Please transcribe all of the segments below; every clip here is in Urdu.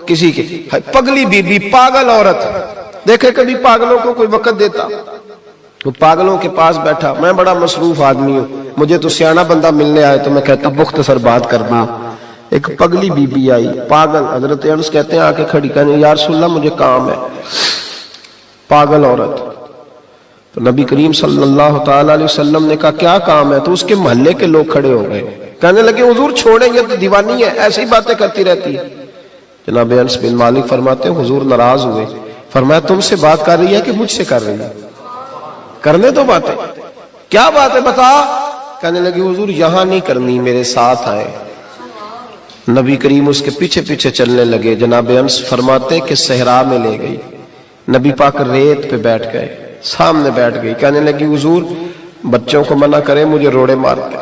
کسی کے پگلی بی بی پاگل عورت دیکھے کبھی پاگلوں کو کوئی وقت دیتا؟ وہ پاگلوں کے پاس بیٹھا، میں بڑا مصروف آدمی ہوں، مجھے تو سیانا بندہ ملنے آئے تو میں کہتا مختصر بات کرنا۔ ایک پگلی بی بی آئی پاگل، حضرت انس کہتے ہیں آ کے کھڑی کہنے یا رسول اللہ مجھے کام ہے۔ پاگل عورت، تو نبی کریم صلی اللہ تعالی علیہ وسلم نے کہا کیا کام ہے؟ تو اس کے محلے کے لوگ کھڑے ہو گئے، کہنے لگے حضور چھوڑیں یہ تو دیوانی ہے، ایسی باتیں کرتی رہتی ہے۔ جناب انس بن مالک فرماتے ہیں حضور ناراض ہوئے، فرمایا تم سے بات کر رہی ہے کہ مجھ سے کر رہی ہے؟ کرنے دو باتیں، کیا بات ہے بتا؟ کہنے لگی حضور یہاں نہیں کرنی، میرے ساتھ آئے۔ نبی کریم اس کے پیچھے پیچھے چلنے لگے، جناب انس فرماتے کہ صحرا میں لے گئی، نبی پاک ریت پہ بیٹھ گئے، سامنے بیٹھ گئی، کہنے لگی حضور بچوں کو منع کریں مجھے روڑے مارتے۔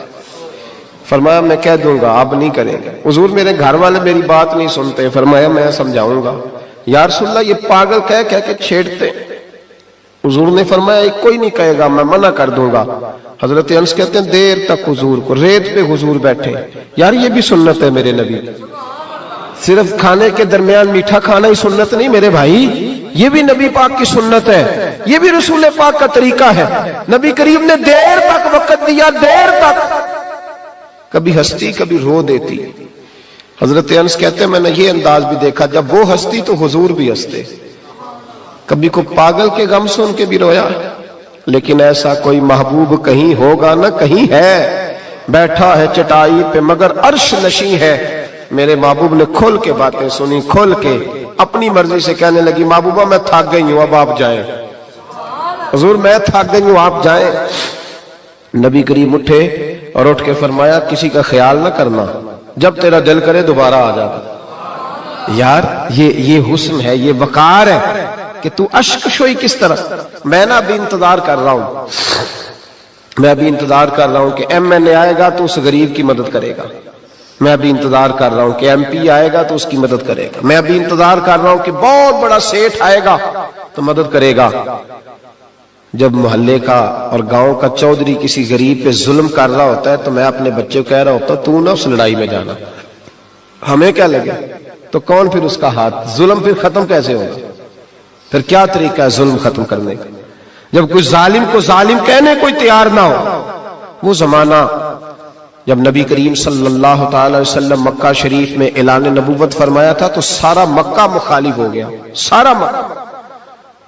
فرمایا میں کہہ دوں گا آپ نہیں کریں گے۔ حضور میرے گھر والے میری بات نہیں سنتے، فرمایا میں سمجھاؤں گا۔ یا رسول اللہ یہ پاگل کہہ کے چھیڑتے۔ حضور نے فرمایا ایک کوئی نہیں کہے گا، میں منع کر دوں گا۔ حضرت انس کہتے ہیں دیر تک حضور کو ریت پہ حضور بیٹھے۔ یار یہ بھی سنت ہے میرے نبی، صرف کھانے کے درمیان میٹھا کھانا ہی سنت نہیں میرے بھائی، یہ بھی نبی پاک کی سنت ہے، یہ بھی رسول پاک کا طریقہ ہے۔ نبی کریم نے دیر تک وقت دیا، دیر تک، کبھی ہستی کبھی رو دیتی۔ حضرت انس کہتے ہیں میں نے یہ انداز بھی دیکھا، جب وہ ہستی تو حضور بھی ہستے۔ کبھی کو پاگل کے غم سن کے بھی رویا، لیکن ایسا کوئی محبوب کہیں ہوگا نہ کہیں ہے، بیٹھا ہے چٹائی پہ مگر عرش نشیں ہے۔ میرے محبوب نے کھول کے باتیں سنی، کھول کے اپنی مرضی سے کہنے لگی محبوبہ میں تھک گئی ہوں اب آپ جائیں۔ حضور میں تھک گئی ہوں آپ جائیں۔ نبی کریم اٹھے اور اٹھ کے فرمایا کسی کا خیال نہ کرنا، جب تیرا دل کرے دوبارہ آ جاتا۔ یار یہ حسن ہے، یہ وقار ہے کہ تو اشک شوئی کس طرح۔ میں نہ ابھی انتظار کر رہا ہوں، میں ابھی انتظار کر رہا ہوں کہ ایم این اے آئے گا تو اس غریب کی مدد کرے گا، میں ابھی انتظار کر رہا ہوں کہ ایم پی آئے گا تو اس کی مدد کرے گا، میں ابھی انتظار کر رہا ہوں کہ بہت بڑا سیٹھ آئے گا تو مدد کرے گا۔ جب محلے کا اور گاؤں کا چودھری کسی غریب پہ ظلم کر رہا ہوتا ہے تو میں اپنے بچے کو کہہ رہا ہوتا تو نہ اس لڑائی میں جانا، ہمیں کیا لگے، تو کون پھر اس کا ہاتھ، ظلم پھر ختم کیسے ہوگا؟ پھر کیا طریقہ ہے ظلم ختم کرنے کا؟ جب کوئی ظالم کو ظالم کہنے کوئی تیار نہ ہو۔ وہ زمانہ جب نبی کریم صلی اللہ تعالی وسلم مکہ شریف میں اعلان نبوت فرمایا تھا تو سارا مکہ مخالف ہو گیا، سارا مکہ۔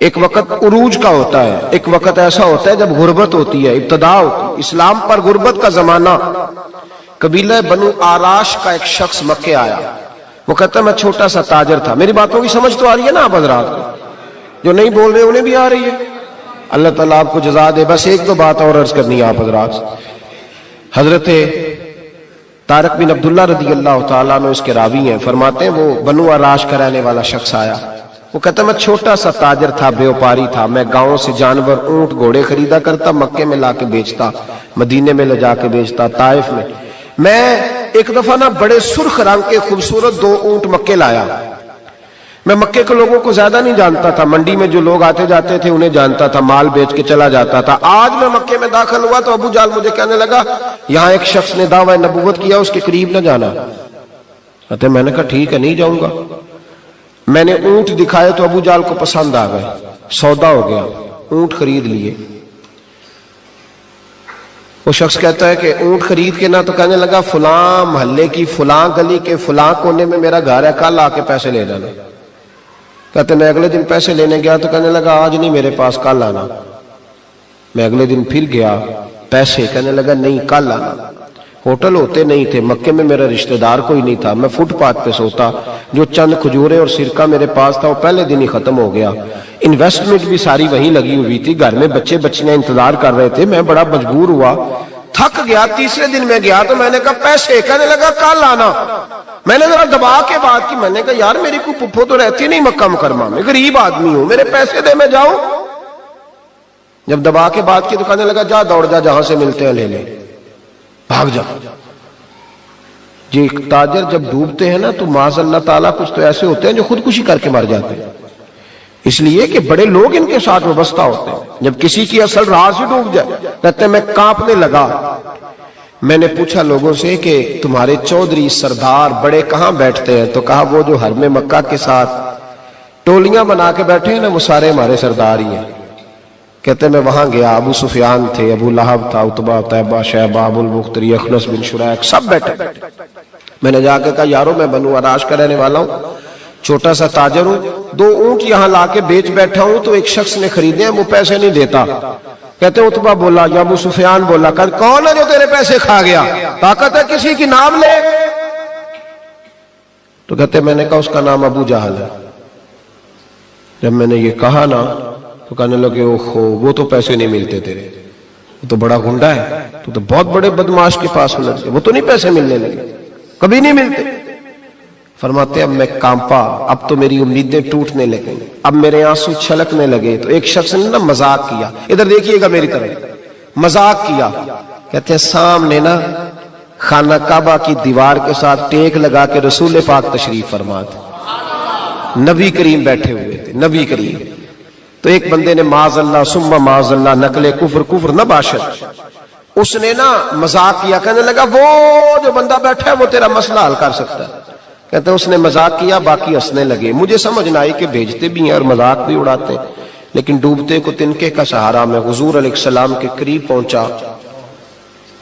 ایک وقت عروج کا ہوتا ہے، ایک وقت ایسا ہوتا ہے جب غربت ہوتی ہے، ابتدا ہوتی ہے، اسلام پر غربت کا زمانہ۔ قبیلہ بنو آراش کا ایک شخص مکے آیا، وہ کہتا میں چھوٹا سا تاجر تھا۔ میری باتوں کی سمجھ تو آ رہی ہے نا آپ حضرات کو؟ جو نہیں بول رہے انہیں بھی آ رہی ہے؟ اللہ تعالیٰ آپ کو جزا دے۔ بس ایک دو بات اور عرض کرنی ہے آپ حضرات۔ حضرت طارق بن عبداللہ رضی اللہ تعالیٰ عنہ اس کے راوی ہیں، فرماتے ہیں وہ بنو آراش کا رہنے والا شخص آیا، وہ کہتا میں چھوٹا سا تاجر تھا، بیوپاری تھا، میں گاؤں سے جانور اونٹ گھوڑے خریدا کرتا، مکے میں لا کے بیچتا، مدینے میں لے جا کے بیچتا، طائف میں۔ میں ایک دفعہ نا بڑے سرخ رنگ کے خوبصورت 2 اونٹ مکے لایا۔ میں مکے کے لوگوں کو زیادہ نہیں جانتا تھا، منڈی میں جو لوگ آتے جاتے تھے انہیں جانتا تھا، مال بیچ کے چلا جاتا تھا۔ آج میں مکے میں داخل ہوا تو ابو جہل مجھے کہنے لگا یہاں ایک شخص نے دعویٰ نبوت کیا، اس کے قریب نہ جانا۔ میں نے کہا ٹھیک ہے نہیں جاؤں گا۔ میں نے اونٹ دکھائے تو ابو جہل کو پسند آ گئے، سودا ہو گیا، اونٹ خرید لیے۔ وہ شخص کہتا ہے کہ اونٹ خرید کے نہ تو کہنے لگا فلاں محلے کی فلاں گلی کے فلاں کونے میں میرا گھر ہے، کل آ کے پیسے لے جانا۔ کہتے میں اگلے دن پیسے لینے گیا تو کہنے لگا آج نہیں میرے پاس، کل آنا۔ میں اگلے دن پھر گیا، پیسے، کہنے لگا نہیں کل آنا۔ ہوٹل ہوتے نہیں تھے، مکے میں میرا رشتہ دار کوئی نہیں تھا، میں فٹ پاتھ پہ سوتا، جو چند کھجورے اور سرکہ میرے پاس تھا وہ پہلے دن ہی ختم ہو گیا۔ انویسٹمنٹ بھی ساری وہیں لگی ہوئی تھی، گھر میں بچے بچیاں انتظار کر رہے تھے، میں بڑا مجبور ہوا، تھک گیا۔ تیسرے دن میں گیا تو میں نے کہا پیسے، کہنے لگا کل آنا۔ میں نے ذرا دبا کے بات کی، میں نے کہا یار میری کوئی پپھو تو رہتی نہیں مکہ مکرمہ میں، غریب آدمی ہوں، میرے پیسے دے میں جاؤں۔ جب دبا کے بات کی تو کہنے لگا جا دوڑ جا، جہاں سے ملتے ہیں لے لے، بھاگ جا۔ جی تاجر جب ڈوبتے ہیں نا تو معاذ اللہ تعالیٰ کچھ تو ایسے ہوتے ہیں جو خودکشی کر کے مر جاتے ہیں، اس لیے کہ بڑے لوگ ان کے ساتھ وابستہ ہوتے ہیں۔ جب کسی کی اصل راہ سے ڈوب جائے، کہتے ہیں میں کانپنے لگا، میں نے پوچھا لوگوں سے کہ تمہارے چودھری سردار بڑے کہاں بیٹھتے ہیں؟ تو کہا وہ جو حرم مکہ کے ساتھ ٹولیاں بنا کے بیٹھے ہیں نا، وہ سارے ہمارے سردار ہی ہیں۔ کہتے میں وہاں گیا، ابو سفیان تھے، ابو لہب تھا، عتبہ، طیبہ، شیبہ، ابو البختری، اخنس بن شریک، سب بیٹھے۔ میں نے جا کے کہا یارو میں بنو عراش کا رہنے والا ہوں، چھوٹا سا تاجر ہوں، 2 اونٹ یہاں لا کے بیچ بیٹھا ہوں تو ایک شخص نے خریدے ہیں، وہ پیسے نہیں دیتا۔ کہتے عتبہ بولا یا ابو سفیان بولا، کہ کون ہے جو تیرے پیسے کھا گیا؟ طاقت ہے کسی کی، نام لے۔ تو کہتے میں نے کہا اس کا نام ابو جہل ہے۔ جب میں نے یہ کہا نا تو کہنے لگے اوہو وہ تو پیسے نہیں ملتے تیرے، وہ تو بڑا گنڈا ہے، تو بہت بڑے بدماش کے پاس ہونا چاہیے، وہ تو نہیں پیسے ملنے لگے، کبھی نہیں ملتے۔ فرماتے اب میں کانپا، اب تو میری امیدیں ٹوٹنے لگیں، اب میرے آنسو چھلکنے لگے۔ تو ایک شخص نے نا مذاق کیا، ادھر دیکھیے گا میری طرف، مذاق کیا، کہتے ہیں سامنے نا خانہ کعبہ کی دیوار کے ساتھ ٹیک لگا کے رسول پاک تشریف فرما تھے، نبی کریم بیٹھے ہوئے تھے، نبی کریم۔ تو ایک بندے نے معاذ اللہ ثم معاذ اللہ نقل کفر نہ باشد، اس نے نا مذاق کیا، کہنے لگا وہ جو بندہ بیٹھا ہے وہ تیرا مسئلہ حل کر سکتا ہے۔ کہتے ہیں اس نے مذاق کیا، باقی ہنسنے لگے۔ مجھے سمجھ نہ آئی کہ بھیجتے بھی ہیں اور مذاق بھی اڑاتے ہیں، لیکن ڈوبتے کو تنکے کا سہارا میں حضور علیہ السلام کے قریب پہنچا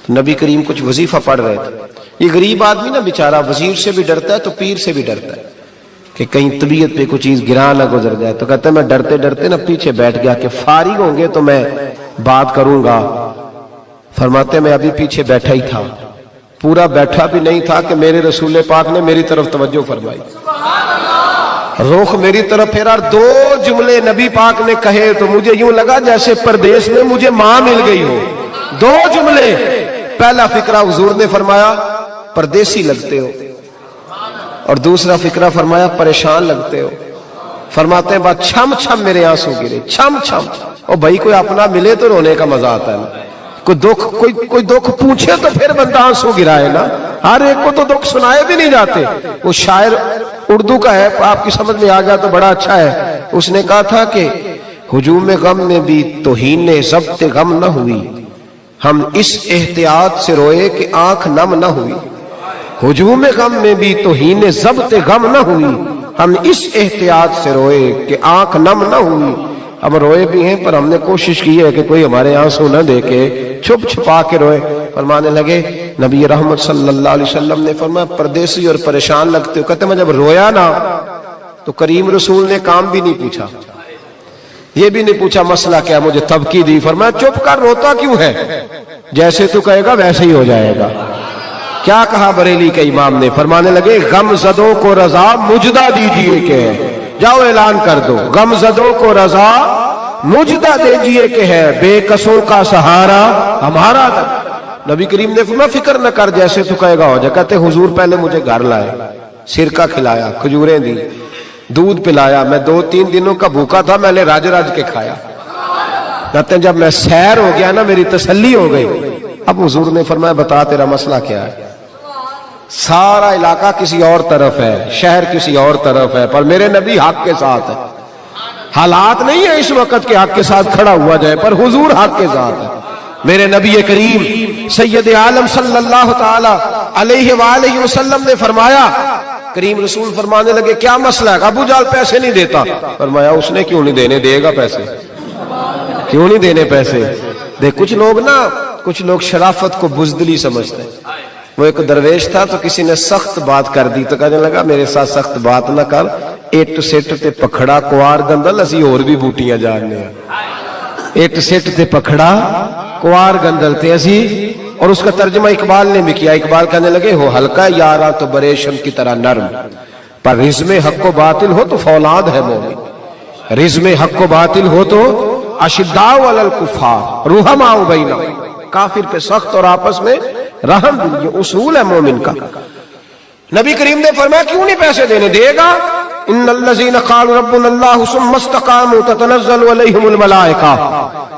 تو نبی کریم کچھ وظیفہ پڑھ رہے تھے۔ یہ غریب آدمی نا بیچارہ وزیر سے بھی ڈرتا ہے تو پیر سے بھی ڈرتا ہے کہ کہیں طبیعت پہ کوئی چیز گرا نہ گزر جائے۔ تو کہتا ہے میں ڈرتے ڈرتے نا پیچھے بیٹھ گیا کہ فارغ ہوں گے تو میں بات کروں گا۔ فرماتے میں ابھی پیچھے بیٹھا ہی تھا، پورا بیٹھا بھی نہیں تھا کہ میرے رسول پاک نے میری طرف توجہ فرمائی، رخ میری طرف پھیرا، 2 جملے نبی پاک نے کہے تو مجھے یوں لگا جیسے پردیس میں مجھے ماں مل گئی ہو۔ 2 جملے، پہلا فقرہ حضور نے فرمایا پردیسی لگتے ہو، اور دوسرا فقرہ فرمایا پریشان لگتے ہو۔ فرماتے ہیں بات چھم چھم میرے آنسو گرے، چھم چھم۔ اور بھائی کوئی اپنا ملے تو رونے کا مزہ آتا ہے نا، کوئی دکھ پوچھے تو پھر بندہ آنسو گرائے نا، ہر ایک کو تو دکھ سنائے بھی نہیں جاتے۔ وہ شاعر اردو کا ہے، آپ کی سمجھ میں آ گیا تو بڑا اچھا ہے۔ اس نے کہا تھا کہ ہجوم غم میں بھی توہین ضبط غم نہ ہوئی، ہم اس احتیاط سے روئے کہ آنکھ نم نہ ہوئی۔ ہجوم غم میں بھی توہین ضبط غم نہ ہوئی، ہم اس احتیاط سے روئے کہ آنکھ نم نہ ہوئی۔ ہم روئے بھی ہیں پر ہم نے کوشش کی ہے کہ کوئی ہمارے آنسو نہ دیکھے، چھپ چھپا کے روئے۔ فرمانے لگے نبی رحمت صلی اللہ علیہ وسلم نے فرمایا پردیسی اور پریشان لگتے ہو۔ کہتے میں جب رویا نا تو کریم رسول نے کام بھی نہیں پوچھا، یہ بھی نہیں پوچھا مسئلہ کیا، مجھے تبکی دی۔ فرمایا چپ کر، روتا کیوں ہے؟ جیسے تو کہے گا ویسے ہی ہو جائے گا۔ کیا کہا بریلی کے امام نے؟ فرمانے لگے غم زدوں کو رضا مجدہ دیجئے کہ ہے، جاؤ اعلان کر دو، غم زدوں کو رضا مجدہ دیجئے کہ ہے، بے قصوں کا سہارا ہمارا۔ نبی کریم نے فرمایا فکر نہ کر، جیسے تو کہے گا ہو جائے۔ کہتے حضور پہلے مجھے گھر لائے، سرکہ کھلایا، کھجوریں دی، دودھ پلایا، میں 2-3 دنوں کا بھوکا تھا، میں نے راج راج کے کھایا۔ کہتے ہیں جب میں سیر ہو گیا نا میری تسلی ہو گئی۔ اب حضور نے فرمایا بتا تیرا مسئلہ کیا ہے؟ سارا علاقہ کسی اور طرف ہے، شہر کسی اور طرف ہے، پر میرے نبی حق کے ساتھ ہے۔ حالات نہیں ہے اس وقت کہ حق کے ساتھ کھڑا ہوا جائے، پر حضور حق کے ساتھ ہے۔ میرے نبی کریم سید عالم صلی اللہ تعالی علیہ وآلہ وسلم نے فرمایا، کریم رسول فرمانے لگے کیا مسئلہ ہے؟ ابو جہل پیسے نہیں دیتا۔ فرمایا اس نے کیوں نہیں دینے، دے گا پیسے، کیوں نہیں دینے پیسے؟ دیکھ کچھ لوگ شرافت کو بزدلی سمجھتے ہیں۔ وہ ایک درویش تھا تو کسی نے سخت بات کر دی تو کہنے لگا میرے ساتھ سخت بات نہ کر، ایٹ سٹ تے پکھڑا کوار گندل، اسی اور بھی بوٹیاں جاننے ہیں۔ ایٹ سٹ تے پکھڑا کوار گندل تے اسی، اور اس کا ترجمہ اقبال نے بھی کیا۔ اقبال کہنے لگے ہو ہلکا یارا تو بریشم کی طرح نرم، پر رزم حق و باطل ہو تو فولاد ہے مومن۔ رزم حق و باطل ہو تو اشداء علی الکفار رحماء بینہم، کافر پہ سخت اور آپس میں رحم دل، یہ اصول ہے مومن کا۔ نبی کریم نے فرمایا کیوں نہیں پیسے دینے، دے گا۔ ان الذین قالوا ربنا اللہ ثم استقاموا تتنزل علیہم الملائکہ،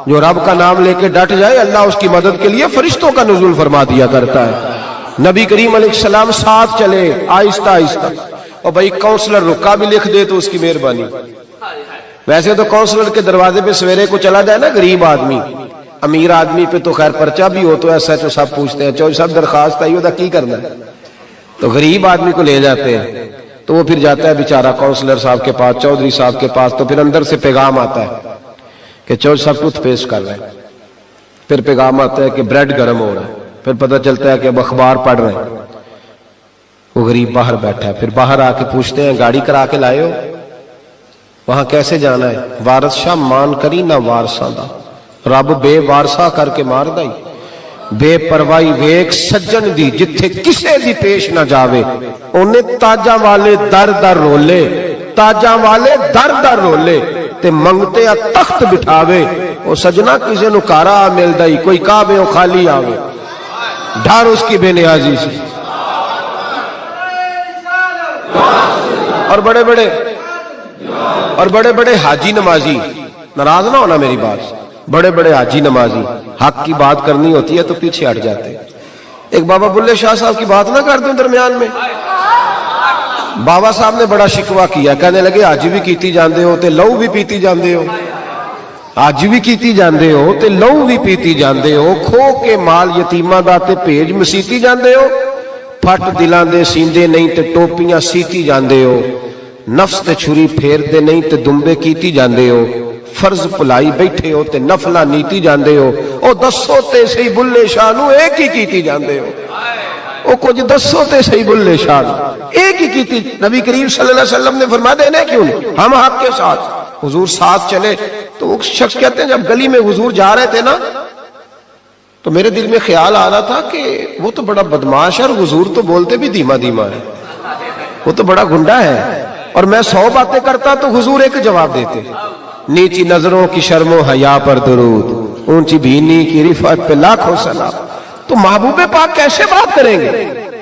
جو رب کا نام لے کے ڈٹ جائے اللہ اس کی مدد کے لیے فرشتوں کا نزول فرما دیا کرتا ہے۔ نبی کریم علیہ السلام ساتھ چلے آہستہ آہستہ، اور بھائی کونسلر رکا بھی لکھ دے تو اس کی مہربانی۔ ویسے تو کونسلر کے دروازے پہ سویرے کو چلا جائے نا غریب آدمی امیر آدمی پہ تو خیر پرچہ بھی ہو تو ایسا تو سب پوچھتے ہیں چودھری صاحب درخواست آئی ہوتا کی کرنا ہے، تو غریب آدمی کو لے جاتے ہیں تو وہ پھر جاتا ہے بیچارہ کونسلر صاحب کے پاس، چودھری صاحب کے پاس، تو پھر اندر سے پیغام آتا ہے کہ چودھری صاحب ٹوتھ پیسٹ کر رہے ہیں، پھر پیغام آتا ہے کہ بریڈ گرم ہو رہا ہے، پھر پتہ چلتا ہے کہ اب اخبار پڑھ رہے ہیں، وہ غریب باہر بیٹھا ہے، پھر باہر آ کے پوچھتے ہیں گاڑی کرا کے لائے ہو؟ وہاں کیسے جانا ہے؟ وارث شاہ مان کری نہ وارثاں دا، رب بے وارثا کر کے مار دائی، بے پروائی ویک سجن دی جتھے کسے دی پیش نہ جاوے، انہیں تاجاں والے در در رولے، تاجاں والے در در رولے تے منگتے آ تخت بٹھاوے، وہ سجنا کسے نو کارا مل دائی، کوئی کعبے او خالی آوے، ڈھار اس کی بے نیازی سے۔ اور بڑے بڑے حاجی نمازی، ناراض نہ ہونا میری بات، بڑے بڑے حاجی نمازی حق کی بات کرنی ہوتی ہے تو پیچھے ہٹ جاتے۔ ایک بابا بلے شاہ صاحب کی بات نہ کر دوں درمیان میں، بابا صاحب نے بڑا شکوہ کیا، کہنے لگے حج بھی کیتی جاندے ہو تے لہو بھی پیتی جاندے ہو، حج بھی کیتی جاندے ہو تے لہو بھی پیتی جاندے ہو، کھو کے مال یتیماں دا تے بھیج مسیتی جاندے ہو، پھٹ دلاں دے سیندے نہیں تے ٹوپیاں سیتی جاندے ہو، نفس تے چھری پھیر دے نہیں تے دمبے کیتی جاندے ہو، فرض پلائی بیٹھے ہو تے نفلہ نیتی جاندے ہو، او دسو تے صحیح بلے شاہ نو ایک ہی کیتی جاندے ہو، او کچھ دسو تے صحیح بلے شاہ نو ایک ہی کیتی۔ نبی کریم صلی اللہ علیہ وسلم نے فرمایا دینے کیوں نہیں، ہم حق کے ساتھ، حضور ساتھ چلے۔ تو وہ شخص کہتے ہیں جب گلی میں حضور جا رہے تھے نا تو میرے دل میں خیال آ رہا تھا کہ وہ تو بڑا بدماش ہے اور حضور تو بولتے بھی دھیما دھیما ہے، وہ تو بڑا گنڈا ہے، اور میں 100 باتیں کرتا تو حضور ایک جواب دیتے، نیچی نظروں کی شرم و حیا پر درود، اونچی بینی کی رفعت پہ لاکھوں سلام۔ تو محبوب پاک کیسے بات کریں گے،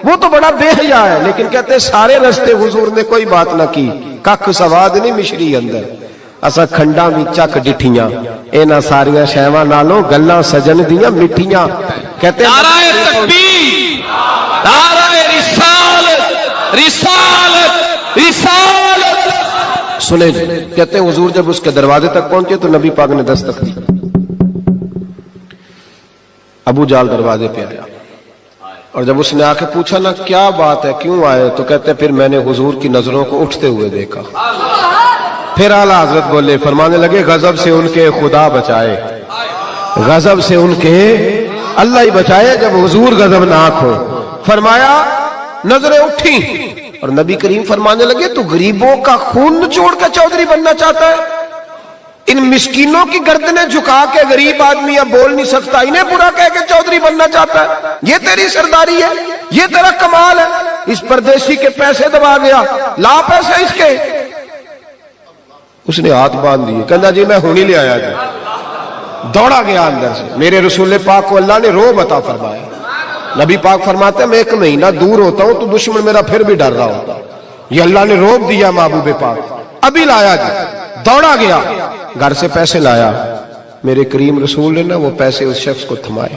وہ تو بڑا بے حیا ہے، لیکن کہتے ہیں سارے رستے حضور نے کوئی بات نہ کی، ککھ سواد نہیں مشری اندر، اسا کھنڈا بھی چک ڈٹھیاں، اینا ساریاں شیواں نالوں گلاں سجن دیاں مٹھیاں۔ کہتے ہیں نعرہ تکبیر، نعرہ رسالت، رسالت، رسالت۔ سنیں جی، کہتے ہیں حضور جب اس کے دروازے تک پہنچے تو نبی پاک نے دستک دی، ابو جال دروازے پہ آیا، اور جب اس نے آ کے پوچھا نا کیا بات ہے کیوں آئے، تو کہتے ہیں پھر میں نے حضور کی نظروں کو اٹھتے ہوئے دیکھا۔ پھر اعلیٰ حضرت بولے، فرمانے لگے غضب سے ان کے خدا بچائے، غضب سے ان کے اللہ ہی بچائے جب حضور غضبناک ہو۔ فرمایا نظریں اٹھی اور نبی کریم فرمانے لگے تو غریبوں کا خون نچوڑ کے چودھری بننا چاہتا ہے، ان مسکینوں کی گردنیں جھکا کے غریب آدمی اب بول نہیں سکتا، انہیں برا کہہ کے چودھری بننا چاہتا ہے، یہ تیری سرداری ہے، یہ تیرا کمال ہے۔ اس پردیسی کے پیسے دبا گیا، لا پیسے اس کے، اس نے ہاتھ باندھ دیے، کہنا جی میں ہونی لے آیا جی، دوڑا گیا اندر سے۔ میرے رسول پاک کو اللہ نے روب عطا فرمایا، نبی پاک فرماتے ہیں میں 1 مہینہ دور ہوتا ہوں تو دشمن میرا پھر بھی ڈر رہا ہوتا، یہ اللہ نے روب دیا محبوب پاک، ابھی لایا جی، دوڑا گیا گھر سے پیسے لایا، میرے کریم رسول نے نا وہ پیسے اس شخص کو تھمائے۔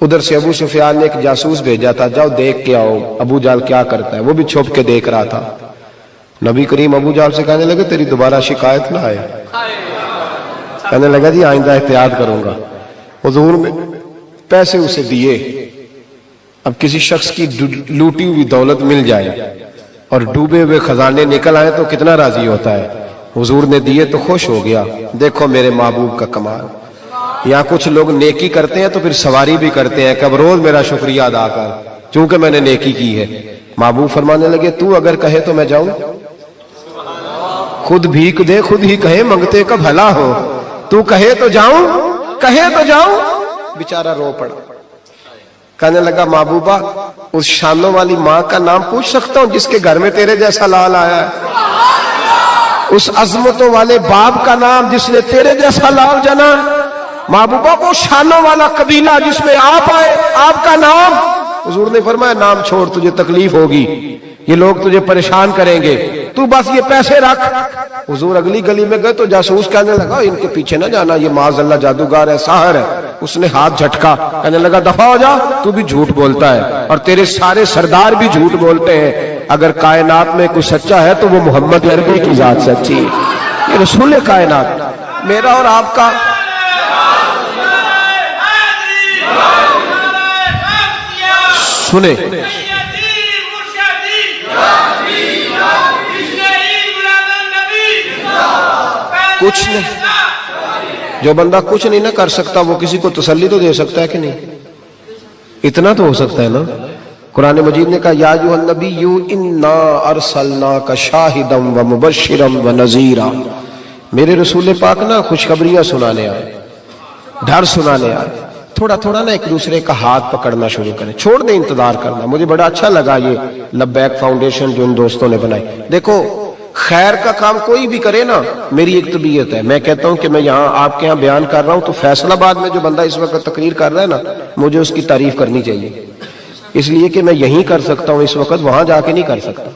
ادھر سے ابو سفیان نے ایک جاسوس بھیجا تھا، جاؤ دیکھ کے آؤ ابو جال کیا کرتا ہے، وہ بھی چھپ کے دیکھ رہا تھا۔ نبی کریم ابو جال سے کہنے لگے تیری دوبارہ شکایت نہ آئے، کہنے لگا جی آئندہ احتیاط کروں گا۔ حضور نے پیسے اسے دیے، اب کسی شخص کی لوٹی ہوئی دولت مل جائے اور ڈوبے ہوئے خزانے نکل آئے تو کتنا راضی ہوتا ہے، حضور نے دیے تو خوش ہو گیا۔ دیکھو میرے محبوب کا کمال، یہاں کچھ لوگ نیکی کرتے ہیں تو پھر سواری بھی کرتے ہیں کہ اب روز میرا شکریہ ادا کر چونکہ میں نے نیکی کی ہے۔ محبوب فرمانے لگے تو اگر کہے تو میں جاؤں، خود بھیک دے خود ہی کہے منگتے کا بھلا ہو، تو کہے تو جاؤں، کہے تو جاؤں۔ بیچارہ رو پڑا، کہنے لگا محبوبہ اس شانوں والی ماں کا نام پوچھ سکتا ہوں جس کے گھر میں تیرے جیسا لال آیا ہے، اس عظمتوں والے باپ کا نام جس نے تیرے جیسا لال جنا، محبوبہ وہ شانوں والا قبیلہ جس میں آپ آئے، آپ کا نام۔ حضور نے فرمایا نام چھوڑ، تجھے تکلیف ہوگی، یہ لوگ تجھے پریشان کریں گے، تو بس یہ پیسے رکھ۔ حضور اگلی گلی میں گئے تو جاسوس کہنے لگا ان کے پیچھے نہ جانا، یہ معاذ اللہ جادوگر ہے، ساحر ہے۔ اس نے ہاتھ جھٹکا، کہنے لگا دفع ہو جا، تو بھی جھوٹ بولتا ہے اور تیرے سارے سردار بھی جھوٹ بولتے ہیں، اگر کائنات میں کوئی سچا ہے تو وہ محمد عربی کی ذات سچی ہے، یہ رسول کائنات۔ میرا اور آپ کا سنیں کچھ نہیں، جو بندہ کچھ نہیں نہ کر سکتا وہ کسی کو تسلی تو دے سکتا ہے کہ نہیں؟ اتنا تو ہو سکتا ہے نا۔ قرآن مجید نے کہا یا ایھا النبی انا ارسلناک شاہدا ومبشرا ونذیرا، میرے رسول پاک نا خوشخبریاں سنانے آئے، ڈر سنانے آئے۔ تھوڑا تھوڑا نا ایک دوسرے کا ہاتھ پکڑنا شروع کریں، چھوڑ دیں انتظار کرنا۔ مجھے بڑا اچھا لگا یہ لبیک فاؤنڈیشن جو ان دوستوں نے بنائی۔ دیکھو خیر کا کام کوئی بھی کرے نا، میری ایک طبیعت ہے، میں کہتا ہوں کہ میں یہاں آپ کے یہاں بیان کر رہا ہوں تو فیصل آباد میں جو بندہ اس وقت تقریر کر رہا ہے نا، مجھے اس کی تعریف کرنی چاہیے، اس لیے کہ میں یہیں کر سکتا ہوں اس وقت، وہاں جا کے نہیں کر سکتا۔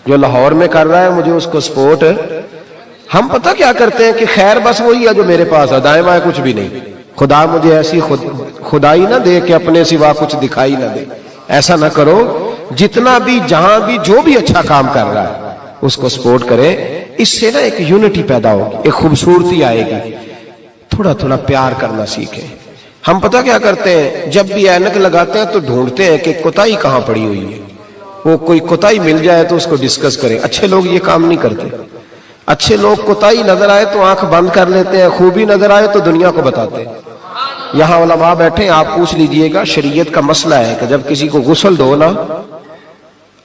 جو لاہور میں کر رہا ہے مجھے اس کو سپورٹ ہے۔ ہم پتہ کیا کرتے ہیں کہ خیر بس وہی ہے جو میرے پاس ہے، دائیں بائیں کچھ بھی نہیں۔ خدا مجھے ایسی خدائی نہ دے کہ اپنے سوا کچھ دکھائی نہ دے، ایسا نہ کرو۔ جتنا بھی جہاں بھی جو بھی اچھا کام کر رہا ہے اس کو سپورٹ کرے، اس سے نا ایک یونٹی پیدا ہوگی، ایک خوبصورتی آئے گی۔ تھوڑا تھوڑا پیار کرنا سیکھیں۔ ہم پتہ کیا کرتے ہیں، جب بھی اینک لگاتے ہیں تو ڈھونڈتے ہیں کہ کوتاہی کہاں پڑی ہوئی ہے، وہ کوئی کوتاہی مل جائے تو اس کو ڈسکس کریں۔ اچھے لوگ یہ کام نہیں کرتے۔ اچھے لوگ کوتاہی نظر آئے تو آنکھ بند کر لیتے ہیں، خوبی نظر آئے تو دنیا کو بتاتے ہیں۔ یہاں علماء بیٹھے ہیں، آپ پوچھ لیجئے گا، شریعت کا مسئلہ ہے کہ جب کسی کو غسل دو نا،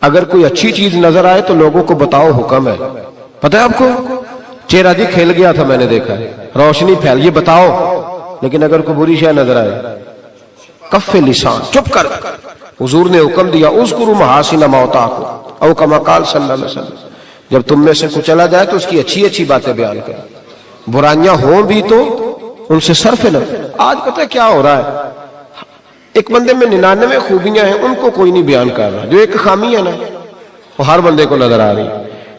اگر کوئی اچھی چیز نظر آئے تو لوگوں کو بتاؤ، حکم ہے۔ پتہ ہے آپ کو، چہرہ جی کھل گیا تھا، میں نے دیکھا ہے، روشنی پھیل، یہ بتاؤ۔ لیکن اگر کوئی بری شے نظر آئے، کف لسان، چپ کر۔ حضور نے حکم دیا اذکروا محاسن موتاکم، او کما قال صلی اللہ علیہ وسلم، جب تم میں سے کوئی چلا جائے تو اس کی اچھی اچھی باتیں بیان کرو، برائیاں ہوں بھی تو ان سے صرف نظر۔ آج پتہ ہے کیا ہو رہا ہے، ایک بندے میں 99 خوبیاں ہیں، ان کو کوئی نہیں بیان کر رہا، جو ایک خامی ہے نا وہ ہر بندے کو نظر آ رہی۔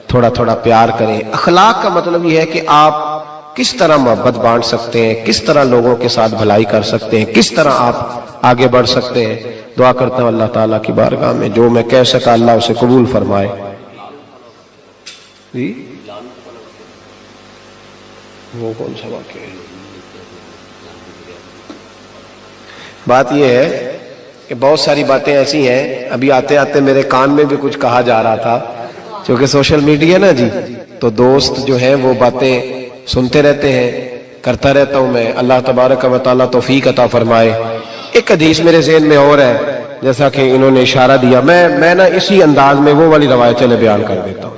تھوڑا تھوڑا پیار کریں۔ اخلاق کا مطلب یہ ہے کہ آپ کس طرح محبت بانٹ سکتے ہیں، کس طرح لوگوں کے ساتھ بھلائی کر سکتے ہیں، کس طرح آپ آگے بڑھ سکتے ہیں۔ دعا کرتا ہوں اللہ تعالیٰ کی بارگاہ میں جو میں کہہ سکا اللہ اسے قبول فرمائے۔ وہ کون سا واقعہ ہے؟ بات یہ ہے کہ بہت ساری باتیں ایسی ہیں، ابھی آتے آتے میرے کان میں بھی کچھ کہا جا رہا تھا، کیونکہ سوشل میڈیا نا جی، تو دوست جو ہیں وہ باتیں سنتے رہتے ہیں، کرتا رہتا ہوں میں۔ اللہ تبارک و تعالیٰ توفیق عطا فرمائے۔ ایک حدیث میرے ذہن میں اور ہے، جیسا کہ انہوں نے اشارہ دیا، میں نا اسی انداز میں وہ والی روایت چلے بیان کر دیتا ہوں،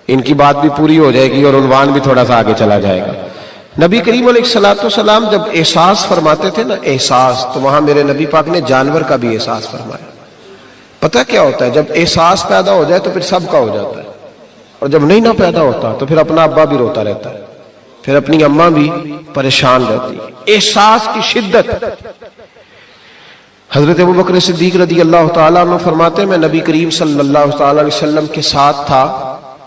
ان کی بات بھی پوری ہو جائے گی اور عنوان بھی تھوڑا سا آگے چلا جائے گا۔ نبی کریم علیہ السلام جب احساس فرماتے تھے نا، احساس، تو وہاں میرے نبی پاک نے جانور کا بھی احساس فرمایا۔ پتہ کیا ہوتا ہے، جب احساس پیدا ہو جائے تو پھر سب کا ہو جاتا ہے، اور جب نہیں نہ پیدا ہوتا تو پھر اپنا ابا بھی روتا رہتا ہے، پھر اپنی اماں بھی پریشان رہتی ہے۔ احساس کی شدت۔ حضرت ابوبکر صدیق رضی اللہ تعالیٰ عنہ فرماتے ہیں میں نبی کریم صلی اللہ تعالیٰ علیہ وسلم کے ساتھ تھا،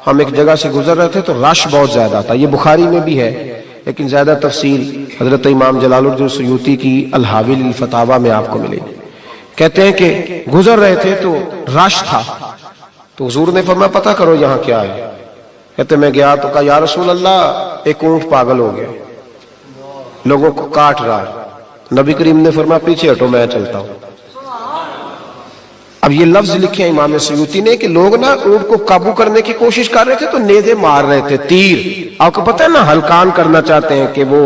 ہم ایک جگہ سے گزر رہے تھے تو رش بہت زیادہ تھا۔ یہ بخاری میں بھی ہے لیکن زیادہ تفصیل حضرت امام جلال الدین سیوطی کی الحاوی للفتاوی میں آپ کو ملے گی۔ کہتے ہیں کہ گزر رہے تھے تو رش تھا، تو حضور نے فرمایا پتہ کرو یہاں کیا ہے۔ کہتے میں گیا تو کہا یا رسول اللہ ایک اونٹ پاگل ہو گیا، لوگوں کو کاٹ رہا ہے۔ نبی کریم نے فرمایا پیچھے ہٹو میں چلتا ہوں۔ اب یہ لفظ لکھے امام سیوطی نے کہ لوگ نا اونٹ کو قابو کرنے کی کوشش کر رہے تھے تو نیزے مار رہے تھے، تیر، آپ کو پتہ ہے نا ہلکان کرنا چاہتے ہیں کہ وہ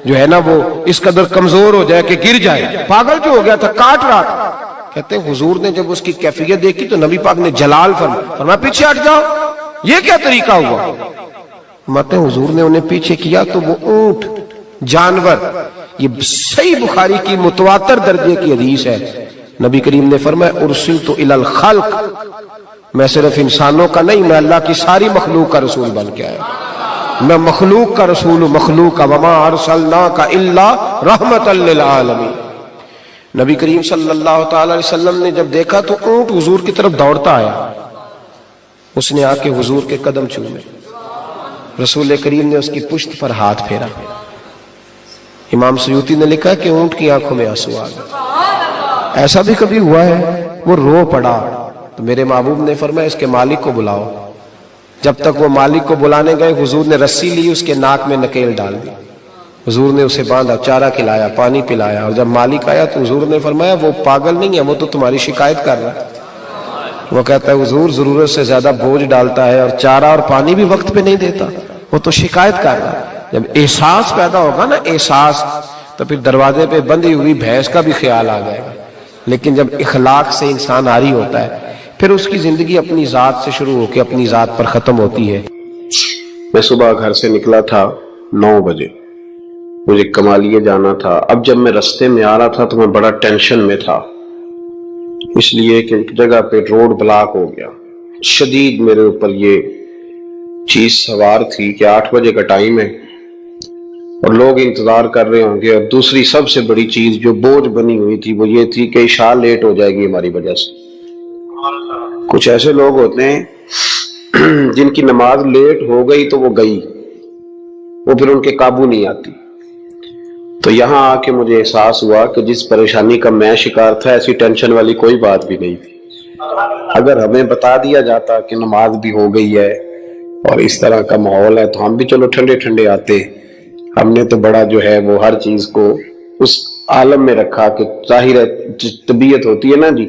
جو ہے نا وہ اس قدر کمزور ہو جائے کہ گر جائے۔ پاگل جو ہو گیا تھا، کاٹ رہا تھا۔ کہتے ہیں حضور نے جب اس کی کیفیت دیکھی تو نبی پاک نے جلال فرمایا پیچھے ہٹ جاؤ، یہ کیا طریقہ ہوا؟ ماتے حضور نے انہیں پیچھے کیا تو وہ اونٹ، جانور، یہ صحیح بخاری کی متواتر درجے کی حدیث ہے، نبی کریم نے فرمایا ارسلت الی الخلق، میں صرف انسانوں کا نہیں، میں اللہ کی ساری مخلوق کا رسول بن کے آیا، میں مخلوق کا رسول ہوں، مخلوق کا، وما ارسلناک الا رحمۃ للعالمین۔ نبی کریم صلی اللہ تعالی علیہ وسلم نے جب دیکھا تو اونٹ حضور کی طرف دوڑتا آیا، اس نے آ کے حضور کے قدم چومے، رسول کریم نے اس کی پشت پر ہاتھ پھیرا۔ امام سیوطی نے لکھا کہ اونٹ کی آنکھوں میں آنسو آ گئے۔ ایسا بھی کبھی ہوا ہے وہ رو پڑا تو میرے محبوب نے فرمایا اس کے مالک کو بلاؤ۔ جب تک وہ مالک کو بلانے گئے حضور نے رسی لی، اس کے ناک میں نکیل ڈال دی، حضور نے اسے باندھا، چارہ کھلایا، پانی پلایا، اور جب مالک آیا تو حضور نے فرمایا وہ پاگل نہیں ہے، وہ تو تمہاری شکایت کر رہا ہے۔ وہ کہتا ہے حضور ضرورت سے زیادہ بوجھ ڈالتا ہے اور چارہ اور پانی بھی وقت پہ نہیں دیتا، وہ تو شکایت کر رہا ہے۔ جب احساس پیدا ہوگا نا، احساس، تو پھر دروازے پہ بندھی ہوئی بھینس کا بھی خیال آ جائے گا۔ لیکن جب اخلاق سے انسان عاری ہوتا ہے پھر اس کی زندگی اپنی ذات سے شروع ہو کے اپنی ذات پر ختم ہوتی ہے۔ میں صبح گھر سے نکلا تھا 9 بجے، مجھے کمالیے جانا تھا۔ اب جب میں رستے میں آ رہا تھا تو میں بڑا ٹینشن میں تھا، اس لیے کہ ایک جگہ پہ روڈ بلاک ہو گیا، شدید میرے اوپر یہ چیز سوار تھی کہ 8 بجے کا ٹائم ہے اور لوگ انتظار کر رہے ہوں گے، اور دوسری سب سے بڑی چیز جو بوجھ بنی ہوئی تھی وہ یہ تھی کہ عشاء لیٹ ہو جائے گی ہماری وجہ سے۔ کچھ ایسے لوگ ہوتے ہیں جن کی نماز لیٹ ہو گئی تو وہ گئی، وہ پھر ان کے قابو نہیں آتی۔ تو یہاں آ کے مجھے احساس ہوا کہ جس پریشانی کا میں شکار تھا ایسی ٹینشن والی کوئی بات بھی نہیں تھی۔ اگر ہمیں بتا دیا جاتا کہ نماز بھی ہو گئی ہے اور اس طرح کا ماحول ہے تو ہم بھی چلو ٹھنڈے ٹھنڈے آتے۔ ہم نے تو بڑا جو ہے وہ ہر چیز کو اس عالم میں رکھا کہ ظاہر طبیعت ہوتی ہے نا جی۔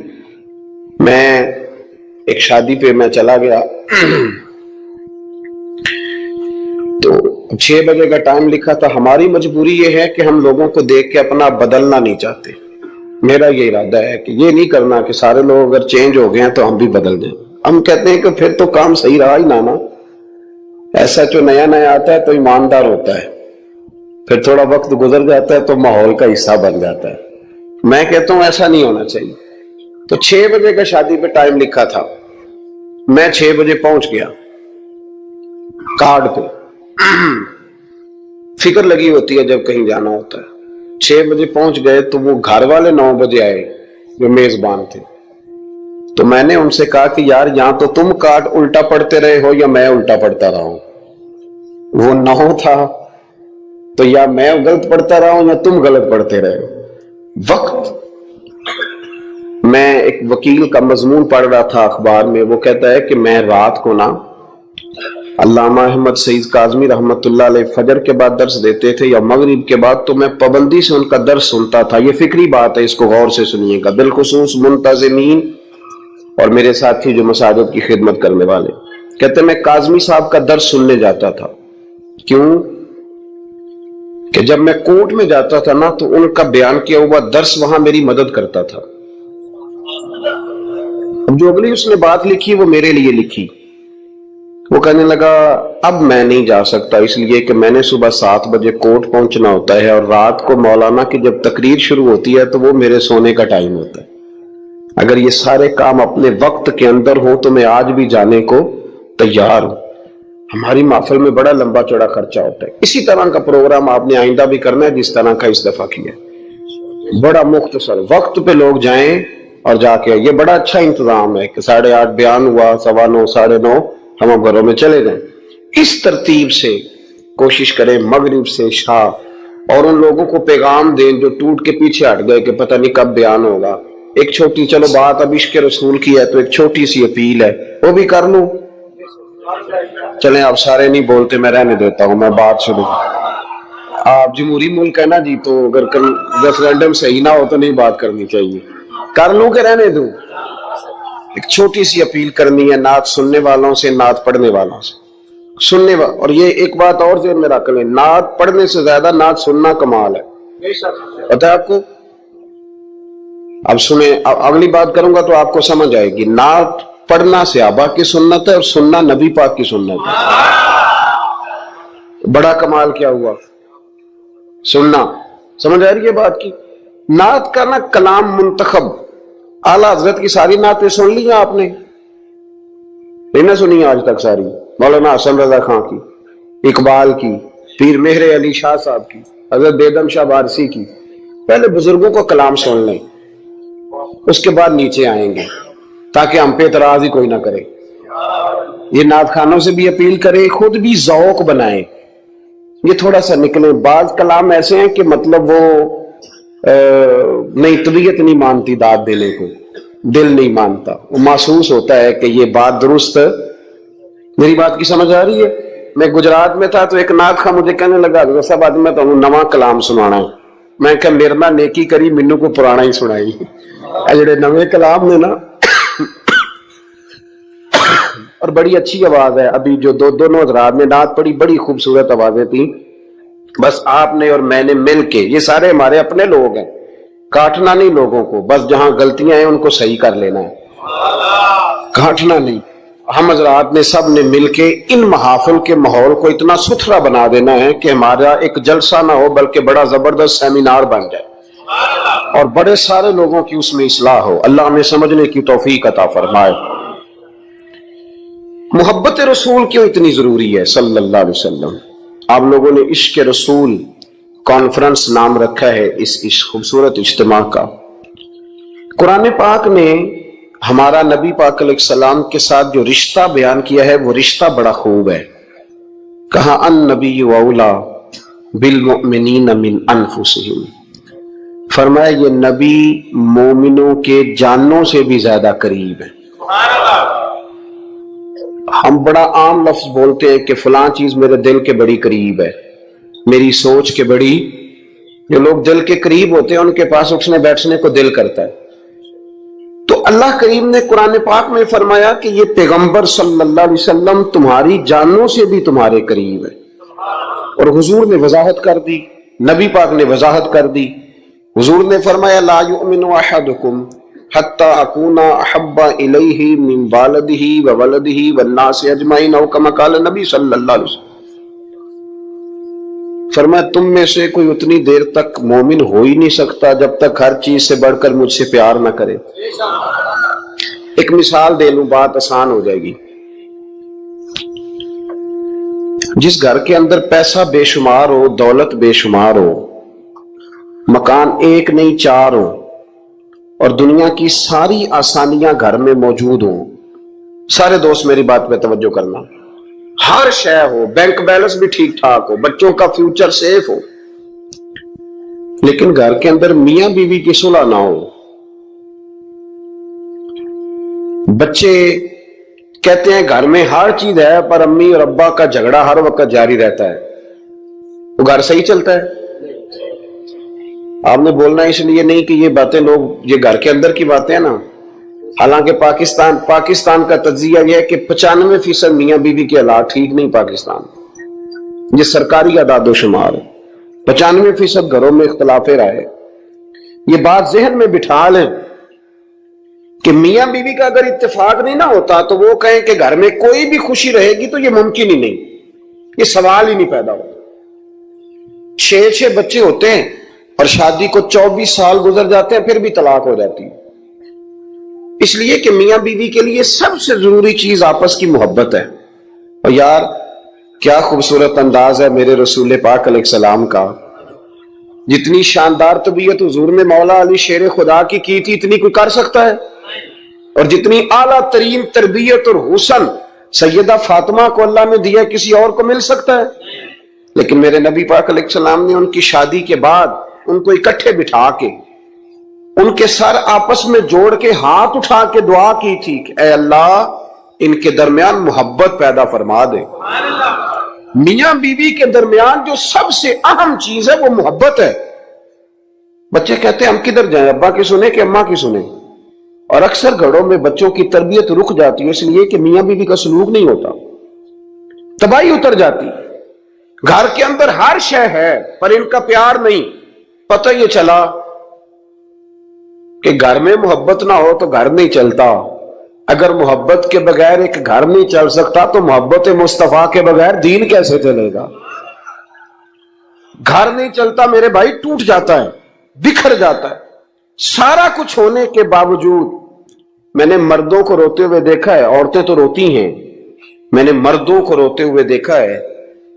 میں ایک شادی پہ میں چلا گیا تو 6 بجے کا ٹائم لکھا تھا۔ ہماری مجبوری یہ ہے کہ ہم لوگوں کو دیکھ کے اپنا بدلنا نہیں چاہتے۔ میرا یہ ارادہ ہے کہ یہ نہیں کرنا کہ سارے لوگ اگر چینج ہو گئے ہیں تو ہم بھی بدل جائیں۔ ہم کہتے ہیں کہ پھر تو کام صحیح رہا ہی نہ۔ ایسا جو نیا نیا آتا ہے تو ایماندار ہوتا ہے، پھر تھوڑا وقت گزر جاتا ہے تو ماحول کا حصہ بن جاتا ہے۔ میں کہتا ہوں ایسا نہیں ہونا چاہیے۔ تو 6 بجے کا شادی پہ ٹائم لکھا تھا، میں 6 بجے پہنچ گیا کارڈ پہ۔ فکر لگی ہوتی ہے جب کہیں جانا ہوتا ہے۔ 6 بجے پہنچ گئے تو وہ گھر والے 9 بجے آئے جو میزبان تھے۔ تو میں نے ان سے کہا کہ یار یہاں تو تم کارڈ الٹا پڑھتے رہے ہو یا میں الٹا پڑھتا رہا ہوں۔ وہ 9 تھا تو یا میں غلط پڑھتا رہا ہوں یا تم غلط پڑھتے رہے ہو۔ وقت، میں ایک وکیل کا مضمون پڑھ رہا تھا اخبار میں، وہ کہتا ہے کہ میں رات کو نا علامہ احمد سعید کاظمی رحمت اللہ علیہ فجر کے بعد درس دیتے تھے یا مغرب کے بعد، تو میں پابندی سے ان کا درس سنتا تھا۔ یہ فکری بات ہے، اس کو غور سے سنیے گا، بالخصوص منتظمین اور میرے ساتھی جو مساجد کی خدمت کرنے والے۔ کہتے ہیں میں کاظمی صاحب کا درس سننے جاتا تھا۔ کیوں؟ کہ جب میں کورٹ میں جاتا تھا نا تو ان کا بیان کیا ہوا درس وہاں میری مدد کرتا تھا۔ اب جو اگلی اس نے بات لکھی وہ میرے لیے لکھی۔ وہ کہنے لگا اب میں نہیں جا سکتا، اس لیے کہ میں نے صبح 7 بجے کورٹ پہنچنا ہوتا ہے اور رات کو مولانا کی جب تقریر شروع ہوتی ہے تو وہ میرے سونے کا ٹائم ہوتا ہے۔ اگر یہ سارے کام اپنے وقت کے اندر ہوں تو میں آج بھی جانے کو تیار ہوں۔ ہماری محفل میں بڑا لمبا چوڑا خرچہ ہوتا ہے، اسی طرح کا پروگرام آپ نے آئندہ بھی کرنا ہے جس طرح کا اس دفعہ کیا ہے۔ بڑا مختصر وقت پہ لوگ جائیں اور جا کے، یہ بڑا اچھا انتظام ہے کہ 8:30 بیان ہوا، 9:15 9:30 ہم اب گھروں میں چلے جائیں۔ اس ترتیب سے کوشش کریں مغرب سے عشاء، اور ان لوگوں کو پیغام دیں جو ٹوٹ کے پیچھے ہٹ گئے کہ پتہ نہیں کب بیان ہوگا۔ ایک چھوٹی، چلو بات اب عشق رسول کی ہے تو ایک چھوٹی سی اپیل ہے، وہ بھی کر لوں۔ چلیں آپ سارے نہیں بولتے، میں رہنے دیتا ہوں، میں بات شروع۔ آپ جمہوری ملک ہے نا جی، تو اگر ریفرینڈم صحیح نہ ہو تو نہیں بات کرنی چاہیے۔ کر لوں کہ رہنے دوں؟ ایک چھوٹی سی اپیل کرنی ہے نعت سننے والوں سے، نعت پڑھنے والوں سے۔ اور یہ ایک بات اور ذہن میں رکھ لیں، نعت پڑھنے سے زیادہ نعت سننا کمال ہے، پتہ ہے آپ کو؟ اب سنیں، اگلی بات کروں گا تو آپ کو سمجھ آئے گی۔ نعت پڑھنا صحابہ کی سنت ہے اور سننا نبی پاک کی سنت ہے۔ بڑا کمال کیا ہوا؟ سننا، سمجھ آ رہی ہے بات کی؟ نعت کا نا کلام منتخب، اعلیٰ حضرت کی ساری نعتیں سن لی ہیں آپ نے؟ نہیں نہ سنی آج تک ساری؟ مولانا حسن رضا خان کی، اقبال کی، پیر مہر علی شاہ صاحب کی، حضرت بیدم شاہ بارسی کی۔ پہلے بزرگوں کو کلام سن لیں، اس کے بعد نیچے آئیں گے تاکہ ہم پہ اعتراض ہی کوئی نہ کرے۔ یہ نعت خانوں سے بھی اپیل کریں، خود بھی ذوق بنائیں، یہ تھوڑا سا نکلیں۔ بعض کلام ایسے ہیں کہ مطلب وہ نہیں، طبیعت نہیں مانتی داد دینے کو، دل نہیں مانتا، وہ محسوس ہوتا ہے کہ یہ بات درست، میری بات کی سمجھ آ رہی ہے؟ میں گجرات میں تھا تو ایک نات خواہ مجھے کہنے لگا حضرت صاحب آج میں تمہیں نواں کلام سنانا ہے. میں کہ میرے نال نیکی کری مینوں کو پرانا ہی سنائی. جڑے نویں کلام نے نا اور بڑی اچھی آواز ہے. ابھی جو دونوں حضرات نے نعت پڑھی بڑی خوبصورت آوازیں تھیں. بس آپ نے اور میں نے مل کے, یہ سارے ہمارے اپنے لوگ ہیں, کاٹنا نہیں لوگوں کو, بس جہاں غلطیاں ہیں ان کو صحیح کر لینا ہے, کاٹنا نہیں. ہم حضرات نے سب نے مل کے ان محافل کے ماحول کو اتنا ستھرا بنا دینا ہے کہ ہمارا ایک جلسہ نہ ہو بلکہ بڑا زبردست سیمینار بن جائے اور بڑے سارے لوگوں کی اس میں اصلاح ہو. اللہ ہمیں سمجھنے کی توفیق عطا فرمائے. محبت رسول کیوں اتنی ضروری ہے صلی اللہ علیہ وسلم؟ آپ لوگوں نے عشق رسول کانفرنس نام رکھا ہے اس خوبصورت اجتماع کا. قرآن پاک نے ہمارا نبی پاک علیہ السلام کے ساتھ جو رشتہ بیان کیا ہے وہ رشتہ بڑا خوب ہے. کہا ان نبی اولا بالمؤمنین من انفسہم, فرمایا یہ نبی مومنوں کے جانوں سے بھی زیادہ قریب ہے. ہم بڑا عام لفظ بولتے ہیں کہ فلاں چیز میرے دل کے بڑی قریب ہے, میری سوچ کے بڑی. جو لوگ دل کے قریب ہوتے ہیں ان کے پاس اٹھنے بیٹھنے کو دل کرتا ہے. تو اللہ کریم نے قرآن پاک میں فرمایا کہ یہ پیغمبر صلی اللہ علیہ وسلم تمہاری جانوں سے بھی تمہارے قریب ہے. اور حضور نے وضاحت کر دی, نبی پاک نے وضاحت کر دی. حضور نے فرمایا لا یؤمن احدکم حتی اکون احب الیہ من والدہ وولدہ والناس اجمعین او کما قال نبی صلی اللہ علیہ وسلم. فرمایا تم میں سے کوئی اتنی دیر تک مومن ہو ہی نہیں سکتا جب تک ہر چیز سے بڑھ کر مجھ سے پیار نہ کرے. ایک مثال دے لوں, بات آسان ہو جائے گی. جس گھر کے اندر پیسہ بے شمار ہو, دولت بے شمار ہو, مکان ایک نہیں چار ہو, اور دنیا کی ساری آسانیاں گھر میں موجود ہوں, سارے دوست میری بات پہ توجہ کرنا, ہر شے ہو, بینک بیلنس بھی ٹھیک ٹھاک ہو, بچوں کا فیوچر سیف ہو, لیکن گھر کے اندر میاں بیوی کی صلح نہ ہو. بچے کہتے ہیں گھر میں ہر چیز ہے پر امی اور ابا کا جھگڑا ہر وقت جاری رہتا ہے, وہ گھر صحیح چلتا ہے؟ آپ نے بولنا اس لیے نہیں کہ یہ باتیں لوگ, یہ گھر کے اندر کی باتیں ہیں نا. حالانکہ پاکستان کا تجزیہ یہ ہے کہ 95% میاں بیوی کے حالات ٹھیک نہیں. پاکستان یہ سرکاری اعداد و شمار ہے, 95% گھروں میں اختلاف رائے. یہ بات ذہن میں بٹھا لیں کہ میاں بیوی کا اگر اتفاق نہیں نہ ہوتا تو وہ کہیں کہ گھر میں کوئی بھی خوشی رہے گی تو یہ ممکن ہی نہیں, یہ سوال ہی نہیں پیدا ہوتا. 6 بچے ہوتے ہیں اور شادی کو 24 سال گزر جاتے ہیں پھر بھی طلاق ہو جاتی ہے. اس لیے کہ میاں بیوی کے لیے سب سے ضروری چیز آپس کی محبت ہے. اور یار کیا خوبصورت انداز ہے میرے رسول پاک علیہ السلام کا. جتنی شاندار طبیعت حضور نے مولا علی شیر خدا کی تھی اتنی کوئی کر سکتا ہے؟ اور جتنی اعلیٰ ترین تربیت اور حسن سیدہ فاطمہ کو اللہ نے دیا کسی اور کو مل سکتا ہے؟ لیکن میرے نبی پاک علیہ السلام نے ان کی شادی کے بعد ان کو اکٹھے بٹھا کے ان کے سر آپس میں جوڑ کے ہاتھ اٹھا کے دعا کی تھی کہ اے اللہ ان کے درمیان محبت پیدا فرما دے. میاں بیوی کے درمیان جو سب سے اہم چیز ہے وہ محبت ہے. بچے کہتے ہیں ہم کدھر جائیں, ابا کی سنیں کہ اماں کی سنیں؟ اور اکثر گھروں میں بچوں کی تربیت رک جاتی ہے اس لیے کہ میاں بیوی کا سلوک نہیں ہوتا, تباہی اتر جاتی. گھر کے اندر ہر شے ہے پر ان کا پیار نہیں. پتہ یہ چلا کہ گھر میں محبت نہ ہو تو گھر نہیں چلتا. اگر محبت کے بغیر ایک گھر نہیں چل سکتا تو محبت مصطفیٰ کے بغیر دین کیسے چلے گا؟ گھر نہیں چلتا میرے بھائی, ٹوٹ جاتا ہے, بکھر جاتا ہے. سارا کچھ ہونے کے باوجود میں نے مردوں کو روتے ہوئے دیکھا ہے, عورتیں تو روتی ہیں, میں نے مردوں کو روتے ہوئے دیکھا ہے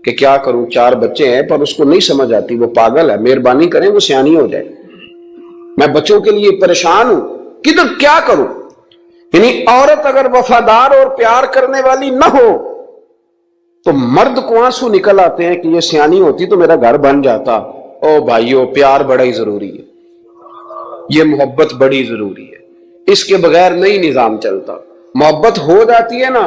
کہ کیا کروں 4 بچے ہیں پر اس کو نہیں سمجھ آتی, وہ پاگل ہے, مہربانی کریں وہ سیانی ہو جائے. میں بچوں کے لیے پریشان ہوں کدھر کیا کروں. یعنی عورت اگر وفادار اور پیار کرنے والی نہ ہو تو مرد کو آنسو نکل آتے ہیں کہ یہ سیانی ہوتی تو میرا گھر بن جاتا. او بھائیو پیار بڑا ہی ضروری ہے, یہ محبت بڑی ضروری ہے, اس کے بغیر نہیں نظام چلتا. محبت ہو جاتی ہے نا